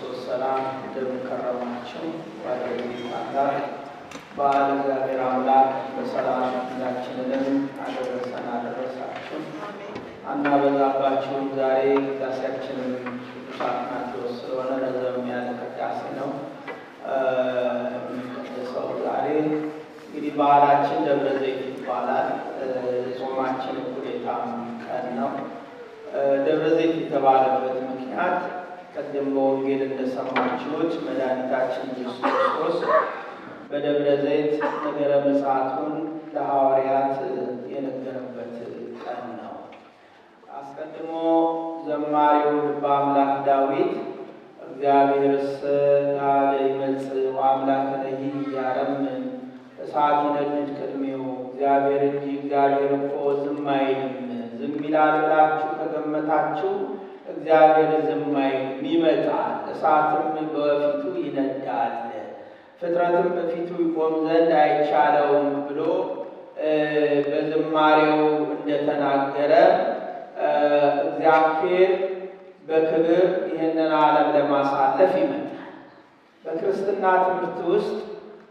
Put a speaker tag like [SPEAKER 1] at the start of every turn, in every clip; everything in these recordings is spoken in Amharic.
[SPEAKER 1] ክርስቶስ ሰላም እንደምንከረማችሁ ባለቤት አምላክ በዓለ እግዚአብሔር አምላክ በሰላም ሁላችንንም አደረሰን አደረሳችሁ። አናበዛባችሁም። ዛሬ ቅዳሴያችንን ቅዱስ አትናቴዎስ ስለሆነ ረዘም ያለ ቅዳሴ ነው የምንቀድሰው። ዛሬ እንግዲህ በዓላችን ደብረ ዘይት ይባላል። ጾማችን እኩሌታ ቀን ነው። ደብረ ዘይት የተባለበት ምክንያት ቀደም በወንጌል እንደሰማችሁት መድኃኒታችን ኢየሱስ ክርስቶስ በደብረ ዘይት ነገረ ምጽአቱን ለሐዋርያት የነገረበት ቀን ነው። አስቀድሞ ዘማሪው ልበ አምላክ ዳዊት እግዚአብሔርሰ ገሃደ ይመጽእ ወአምላክነሂ ያረምን እሳት ይነድድ ቅድሜው። እግዚአብሔር እንጂ እግዚአብሔር እኮ ዝም አይልም። ዝም ይላል ብላችሁ ከገመታችሁ እግዚአብሔር ዝም አይልም፣ ይመጣል፣ እሳትም በፊቱ ይነዳል፣ ፍጥረትም በፊቱ ይቆም ዘንድ አይቻለውም ብሎ በዝማሬው እንደተናገረ እግዚአብሔር በክብር ይህንን ዓለም ለማሳለፍ ይመጣል። በክርስትና ትምህርት ውስጥ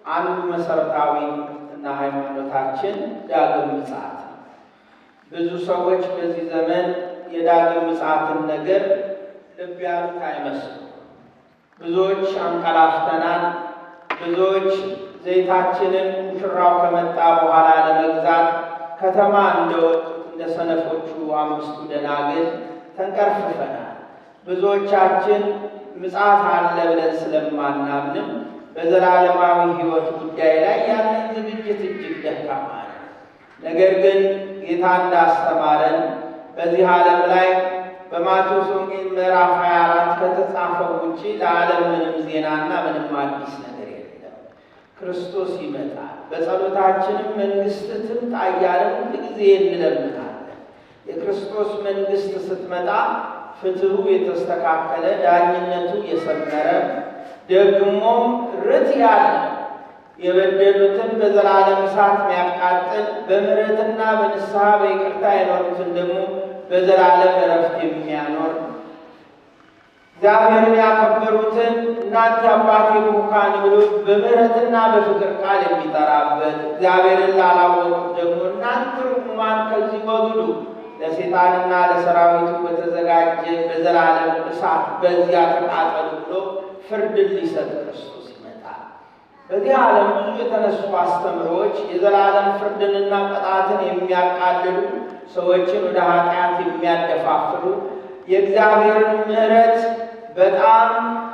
[SPEAKER 1] አንዱ መሰረታዊ ትምህርትና ሃይማኖታችን ዳግም ምጽአት ነው። ብዙ ሰዎች በዚህ ዘመን የዳግም ምጽአትን ነገር ልብ ያሉት አይመስሉም። ብዙዎች አንቀላፍተናል። ብዙዎች ዘይታችንን ሙሽራው ከመጣ በኋላ ለመግዛት ከተማ እንደወጡት እንደ ሰነፎቹ አምስቱ ደናግል ተንቀርፍፈናል። ብዙዎቻችን ምጽአት አለ ብለን ስለማናምንም በዘላለማዊ ሕይወት ጉዳይ ላይ ያለን ዝግጅት እጅግ ደካማ ነው። ነገር ግን ጌታ እንዳስተማረን በዚህ ዓለም ላይ በማቴዎስ ወንጌል ምዕራፍ 24 ከተጻፈው ውጪ ለዓለም ምንም ዜናና ምንም አዲስ ነገር የለም። ክርስቶስ ይመጣል። በጸሎታችንም መንግሥት ትምጣ እያለን ሁልጊዜ እንለምናለን። የክርስቶስ መንግሥት ስትመጣ ፍትሑ የተስተካከለ፣ ዳኝነቱ የሰመረ፣ ደግሞም ርት ያለ፣ የበደሉትን በዘላለም እሳት የሚያቃጥል፣ በምሕረትና በንስሐ በይቅርታ የኖሩትን ደግሞ በዘላለም ዕረፍት የሚያኖር፣ እግዚአብሔርን ያከበሩትን እናንተ አባቴ ቡሩካን ብሎ በምሕረትና በፍቅር ቃል የሚጠራበት፣ እግዚአብሔርን ላላወቁት ደግሞ እናንተ ርጉማን ከዚህ ወግዱ፣ ለሰይጣንና ለሰራዊቱ በተዘጋጀ በዘላለም እሳት በዚያ ተቃጠሉ ብሎ ፍርድን ሊሰጥ ክርስቶስ ይመጣል። በዚህ ዓለም ብዙ የተነሱ አስተምሮዎች የዘላለም ፍርድንና ቅጣትን የሚያቃልሉ፣ ሰዎችን ወደ ኃጢአት የሚያደፋፍሩ፣ የእግዚአብሔርን ምሕረት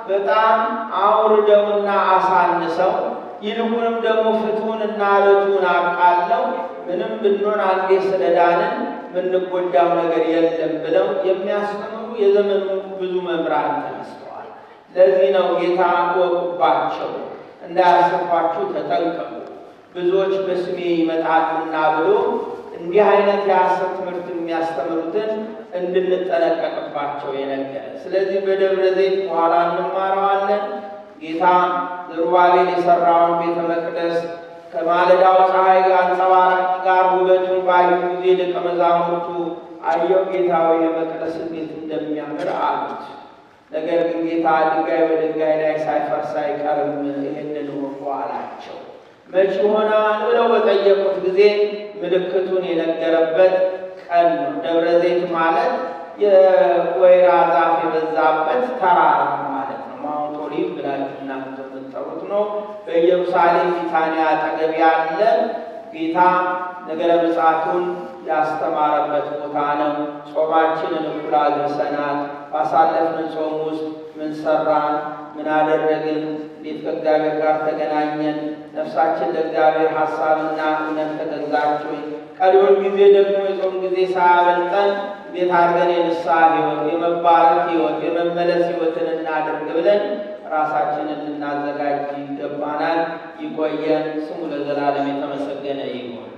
[SPEAKER 1] በጣም አውርደውና አሳንሰው ይልቁንም ደግሞ ፍትሑንና ርቱዕን አቃለው ምንም ብንሆን አንዴ ስለዳንን ምንጎዳው ነገር የለም ብለው የሚያስተምሩ የዘመኑ ብዙ መምህራን ተነስተዋል። ለዚህ ነው ጌታ እወቁባቸው፣ እንዳያሰቷችሁ ተጠንቀቁ፣ ብዙዎች በስሜ ይመጣሉና ብሎ እንዲህ አይነት የሐሰት ትምህርት የሚያስተምሩትን እንድንጠነቀቅባቸው የነገረ። ስለዚህ በደብረ ዘይት በኋላ እንማረዋለን። ጌታ ዘሩባቤል የሠራውን ቤተ መቅደስ ከማለዳው ፀሐይ አንጸባራቂ ጋር ውበቱን ባዩ ጊዜ ደቀ መዛሙርቱ አየው ጌታ ሆይ የመቅደስ እንዴት እንደሚያምር አሉት። ነገር ግን ጌታ ድንጋይ በድንጋይ ላይ ሳይፈርስ አይቀርም፣ ይህንን ወቁ አላቸው። መቼ ይሆናል ብለው በጠየቁት ጊዜ ምልክቱን የነገረበት ቀን ነው። ደብረ ዘይት ማለት የወይራ ዛፍ የበዛበት ተራራ ማለት ነው። ማውንት ኦሊቭ ብላችሁ እናንተ የምትጠሩት ነው። በኢየሩሳሌም ቢታንያ አጠገብ ያለ ጌታ ነገረ ምጽአቱን ያስተማረበት ቦታ ነው። ጾማችንን እኩል አድርሰናል። ባሳለፍን ጾም ውስጥ ምን ሰራን? ምን አደረግን? እንዴት ከእግዚአብሔር ጋር ተገናኘን? ነፍሳችን ለእግዚአብሔር ሐሳብና እውነት ተገዛች ወይ? ቀሪውን ጊዜ ደግሞ የጾም ጊዜ ሳያበልጠን እንዴት አድርገን የንስሐ ሕይወት፣ የመባረክ ሕይወት፣ የመመለስ ሕይወትን እናድርግ ብለን ራሳችንን ልናዘጋጅ ይገባናል። ይቆየን። ስሙ ለዘላለም የተመሰገነ ይሁን።